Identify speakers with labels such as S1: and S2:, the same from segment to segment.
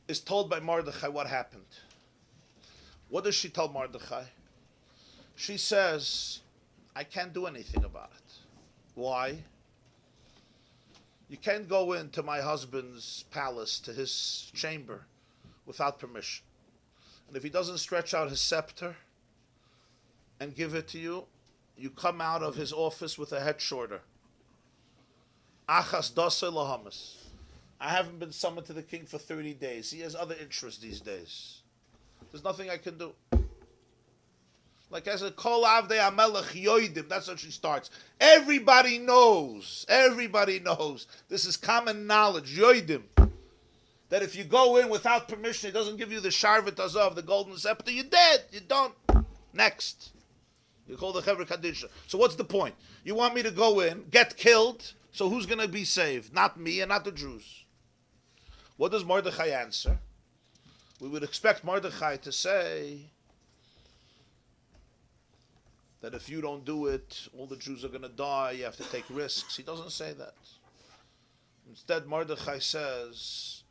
S1: is told by Mordechai what happened. What does she tell Mordechai? She says, I can't do anything about it. Why? You can't go into my husband's palace, to his chamber, without permission. And if he doesn't stretch out his scepter and give it to you, you come out of his office with a head shorter. Achas dasa lahamas. I haven't been summoned to the king for 30 days. He has other interests these days. There's nothing I can do. Like I said, Kol Avdei Amelech Yoidim. That's how she starts. Everybody knows. Everybody knows. This is common knowledge. Yoidim. That if you go in without permission, he doesn't give you the Sharvet Azov, the golden scepter, you're dead. You're done. Next. You call the Chevra Kadisha. So what's the point? You want me to go in, get killed, so who's going to be saved? Not me and not the Jews. What does Mordechai answer? We would expect Mordechai to say that if you don't do it, all the Jews are going to die, you have to take risks. He doesn't say that. Instead, Mordechai says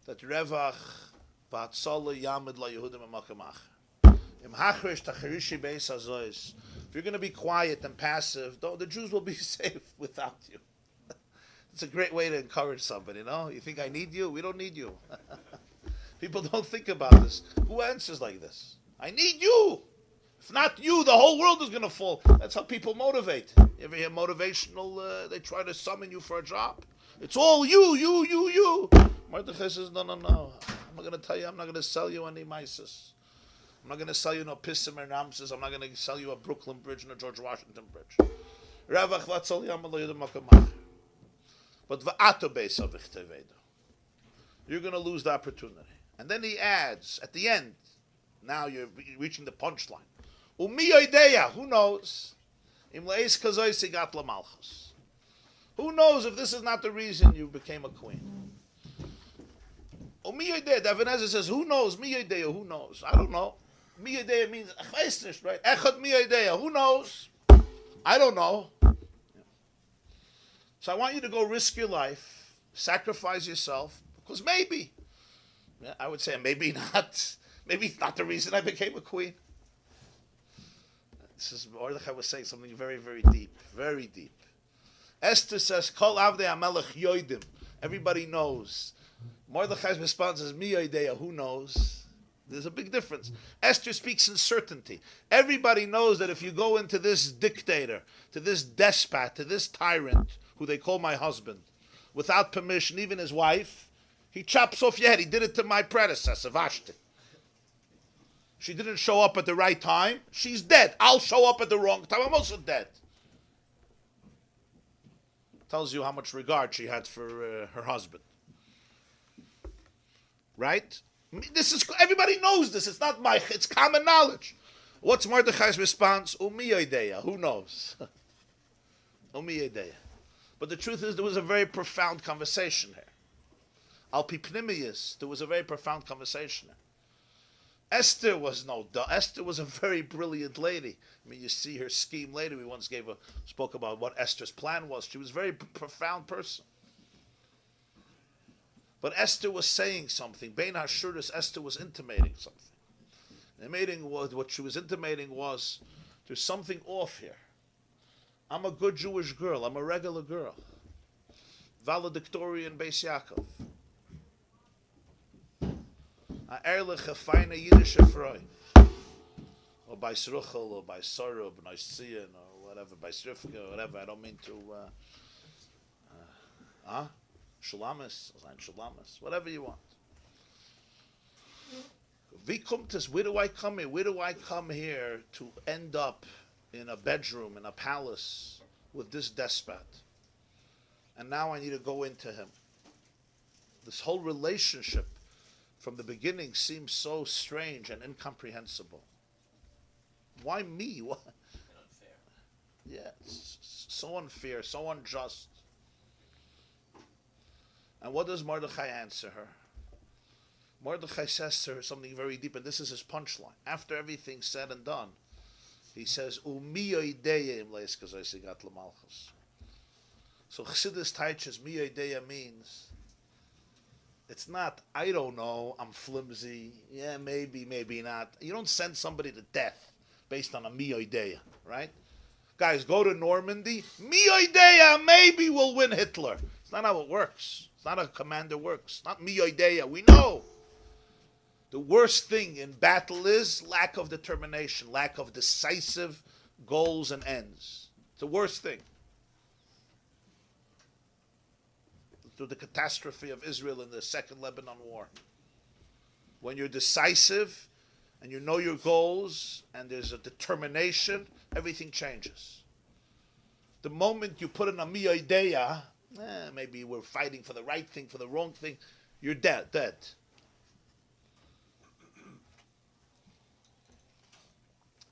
S1: that Revach Ba'atzala Yamid La Yehudim Amakamach. If you're going to be quiet and passive, the Jews will be safe without you. It's a great way to encourage somebody, no? You think I need you? We don't need you. People don't think about this. Who answers like this? I need you. If not you, the whole world is going to fall. That's how people motivate. You ever hear motivational, they try to summon you for a job? It's all you. Mordechai says, no. I'm not going to tell you, I'm not going to sell you any mices. I'm not going to sell you no Pissim or Ramses. I'm not going to sell you a Brooklyn Bridge and a George Washington Bridge. But you're going to lose the opportunity. And then he adds, at the end, now you're reaching the punchline. Who knows? Who knows if this is not the reason you became a queen? David Ezra says, who knows? Who knows? I don't know. Miyadeya means, right? Echad miyadeya. Who knows? I don't know. So I want you to go risk your life, sacrifice yourself, because maybe, I would say maybe not. Maybe it's not the reason I became a queen. This is Mordechai was saying something very, very deep, very deep. Esther says, Kol Avdei Amelech Yoidim. Everybody knows. Mordechai's response is, Mi Yoideya, who knows? There's a big difference. Esther speaks in certainty. Everybody knows that if you go into this dictator, to this despot, to this tyrant, who they call my husband, without permission, even his wife, he chops off your head. He did it to my predecessor, Vashti. She didn't show up at the right time. She's dead. I'll show up at the wrong time. I'm also dead. Tells you how much regard she had for her husband. Right? This is, everybody knows this. It's not it's common knowledge. What's Mordechai's response? Umiyodeya. Who knows? Umiyodeya. But the truth is, there was a very profound conversation here. Al Pipnimius, there was a very profound conversation here. Esther was Esther was a very brilliant lady. I mean, you see her scheme later. We once spoke about what Esther's plan was. She was a very profound person. But Esther was saying something. Bein Hashuras, Esther was intimating something. What she was intimating was, there's something off here. I'm a good Jewish girl. I'm a regular girl. Valedictorian Beis Yaakov. A ehrliche, feine Yiddische Frau. Or by Sruchel, or by Sorub, or Noisian, or whatever, by Srifka, or whatever. I don't mean to... Shulamis, whatever you want. Where do I come here? Where do I come here to end up in a bedroom, in a palace, with this despot? And now I need to go into him. This whole relationship from the beginning seems so strange and incomprehensible. Why me? What? Unfair. Yeah, so unfair, so unjust. And what does Mordechai answer her? Mordechai says to her something very deep, and this is his punchline. After everything's said and done, he says, so Chassidus teaches, miyodeya means It's not, I don't know, I'm flimsy. Yeah, maybe, maybe not. You don't send somebody to death based on a mi idea, right? Guys, go to Normandy. Mi idea, maybe we'll win Hitler. It's not how it works. It's not how a commander works. It's not mi idea. We know. The worst thing in battle is lack of determination, lack of decisive goals and ends. It's the worst thing. Through the catastrophe of Israel in the Second Lebanon War. When you're decisive and you know your goals and there's a determination, everything changes. The moment you put in a mi idea, maybe we're fighting for the right thing, for the wrong thing, you're dead.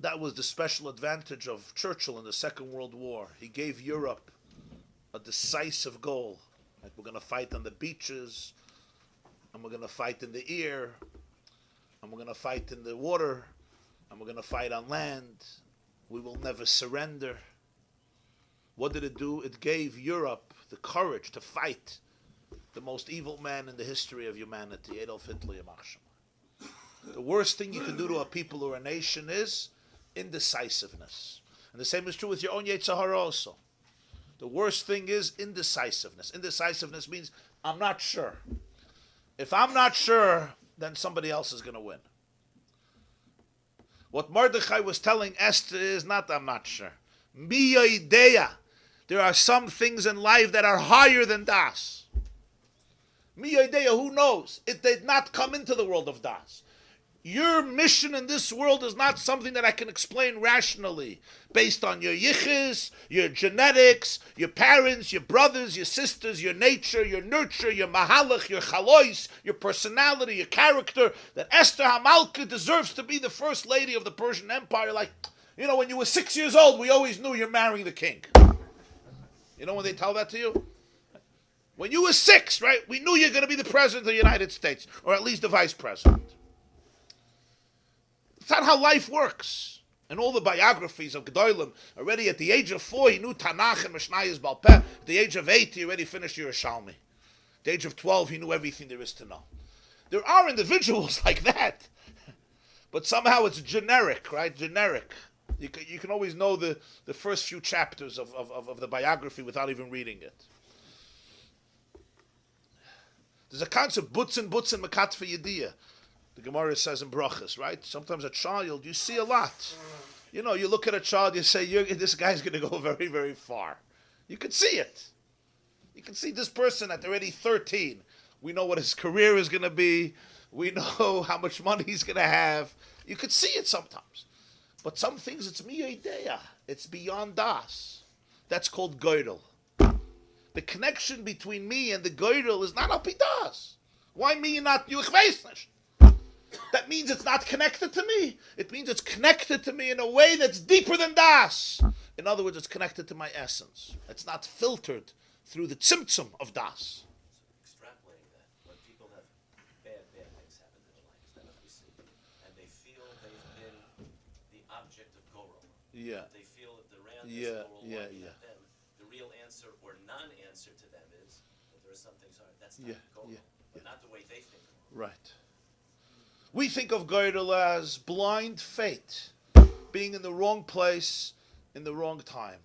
S1: That was the special advantage of Churchill in the Second World War. He gave Europe a decisive goal. Like, we're going to fight on the beaches, and we're going to fight in the air, and we're going to fight in the water, and we're going to fight on land. We will never surrender. What did it do? It gave Europe the courage to fight the most evil man in the history of humanity, Adolf Hitler. The worst thing you can do to a people or a nation is indecisiveness. And the same is true with your own Yetzer Hara also. The worst thing is indecisiveness. Indecisiveness means I'm not sure. If I'm not sure, then somebody else is going to win. What Mordechai was telling Esther is not I'm not sure. Mi idea. There are some things in life that are higher than das. Mi idea, who knows? It did not come into the world of das. Your mission in this world is not something that I can explain rationally, based on your yichus, your genetics, your parents, your brothers, your sisters, your nature, your nurture, your mahalach, your chalois, your personality, your character, that Esther Hamalka deserves to be the first lady of the Persian Empire. Like, when you were 6 years old, we always knew you're marrying the king. You know when they tell that to you? When you were 6, right, we knew you're going to be the president of the United States, or at least the vice president. It's not how life works. And all the biographies of Gedolim, already at the age of 4, he knew Tanakh and Mishnayos Baal Peh. At the age of 8, he already finished Yerushalmi. At the age of 12, he knew everything there is to know. There are individuals like that. But somehow it's generic, right? Generic. You can always know the first few chapters of the biography without even reading it. There's a concept, butzin, makat for yediyah. The Gemara says in Brachas, right? Sometimes a child, you see a lot. You look at a child, you say, this guy's going to go very, very far. You can see it. You can see this person at already 13. We know what his career is going to be. We know how much money he's going to have. You could see it sometimes. But some things, it's mi idea. It's beyond das. That's called goydel. The connection between me and the goydel is not al pi das. Why me and not you? That means it's not connected to me. It means it's connected to me in a way that's deeper than das. In other words, it's connected to my essence. It's not filtered through the tzimtzum of das.
S2: Extrapolating that, when people have bad things happen in their life, is that what we see? And they feel they've been the object of Goro.
S1: Yeah.
S2: They feel that the randomness of Goro at them, the real answer or non-answer to them is that there are some things hard. That's not Goro, but not the way they think of it.
S1: Right. We think of Gödel as blind fate, being in the wrong place, in the wrong time.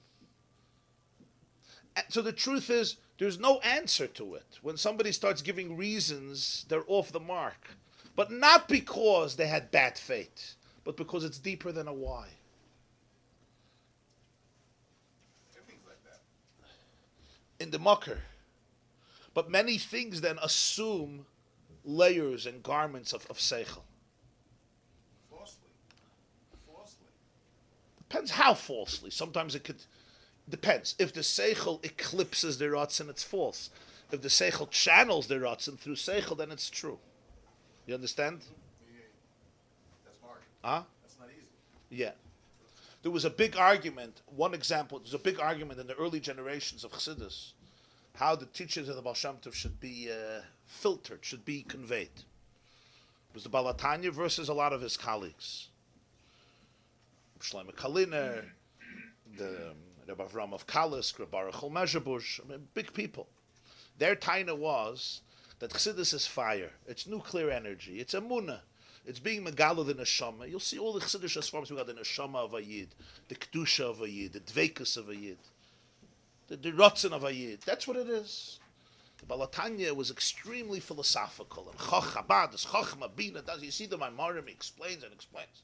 S1: And so the truth is, there's no answer to it. When somebody starts giving reasons, they're off the mark. But not because they had bad fate, but because it's deeper than a why.
S3: Things like that.
S1: In the mucker. But many things then assume layers and garments of seichel.
S3: Falsely.
S1: Depends how falsely. Sometimes it could... Depends. If the seichel eclipses the ratzin, it's false. If the seichel channels the ratzin through seichel, then it's true. You understand?
S3: Yeah. That's hard.
S1: Huh?
S3: That's not easy.
S1: Yeah. There was a big argument, one example, there's a big argument in the early generations of Chassidus, how the teachings of the Baal Shem Tov should be filtered, should be conveyed. It was the Baal HaTanya versus a lot of his colleagues. Shlomo Kaliner, the Rebbe Avram of Kalis, Reb Baruch Mezhebush, big people. Their taina was, that Chassidus is fire. It's nuclear energy. It's emunah. It's being megalo the neshama. You'll see all the Chassidish forms. We got the neshama of a yid, the kedusha of a yid, the dveikus of a yid, the rotzen of a yid. That's what it is. The Balatanya was extremely philosophical and chochabad, this chochma bina. You see the Maimarim, he explains and explains.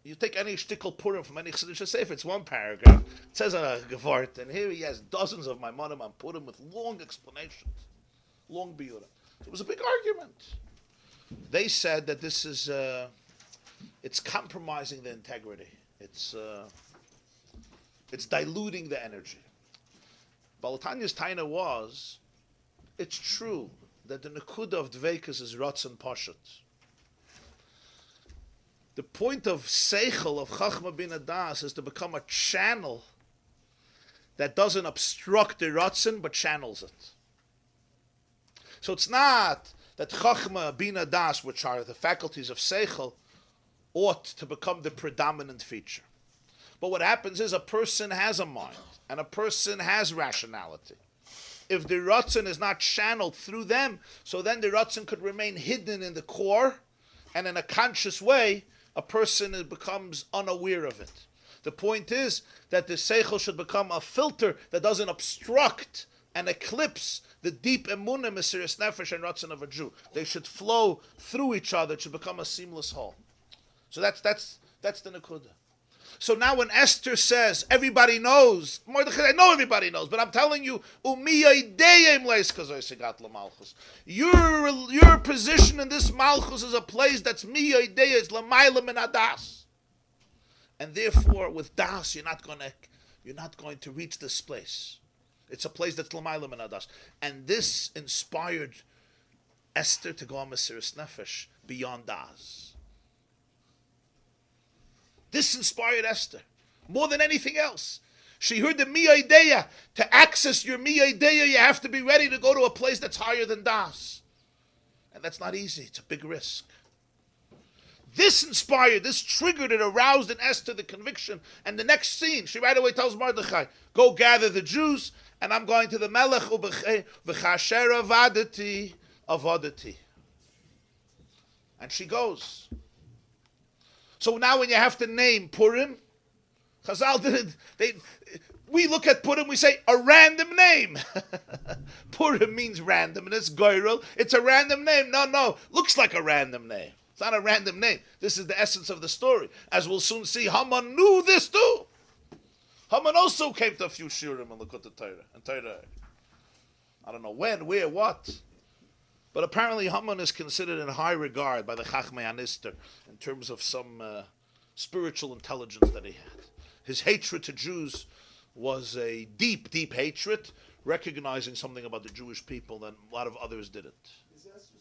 S1: You take any shtickle purim from any Chassidish sefer, it's one paragraph. It says a gevart, and here he has dozens of Maimarim on purim with long explanations, long biura. It was a big argument. They said that this is, it's compromising the integrity. It's diluting the energy. Balatanya's taina was, it's true that the nekuda of dveikus is rotzen pashut. The point of seichel, of chachma bin adas, is to become a channel that doesn't obstruct the rotzen, but channels it. So it's not that chachma bin adas, which are the faculties of seichel, ought to become the predominant feature. But what happens is a person has a mind, and a person has rationality. If the rotzen is not channeled through them, so then the rotzen could remain hidden in the core, and in a conscious way, a person becomes unaware of it. The point is that the seichel should become a filter that doesn't obstruct and eclipse the deep emunah, mesiras nefesh, and rotzen of a Jew. They should flow through each other. It should become a seamless whole. So that's the nekuda. So now when Esther says, everybody knows, Mordechai, I know everybody knows, but I'm telling you, your position in this malchus is a place that's miyaydei, it's lamayla min adas. And therefore, with das, you're not going to reach this place. It's a place that's lamayla min adas. And this inspired Esther to go on mesiras nefesh beyond das. This inspired Esther more than anything else. She heard the miyaydei. To access your miyaydei, you have to be ready to go to a place that's higher than das. And that's not easy. It's a big risk. This inspired, this triggered, it aroused in Esther the conviction. And the next scene, she right away tells Mordechai, go gather the Jews, and I'm going to the Melech v'chasher avadati. And she goes. So now when you have to name Purim, Chazal didn't, we look at Purim, we say a random name. Purim means random, and it's goyrel. It's a random name. No, looks like a random name. It's not a random name. This is the essence of the story. As we'll soon see, Haman knew this too. Haman also came to a few shiurim and looked at the Torah. I don't know when, where, what. But apparently Haman is considered in high regard by the Chachmei Anister in terms of some spiritual intelligence that he had. His hatred to Jews was a deep, deep hatred, recognizing something about the Jewish people that a lot of others didn't.
S3: Is Esther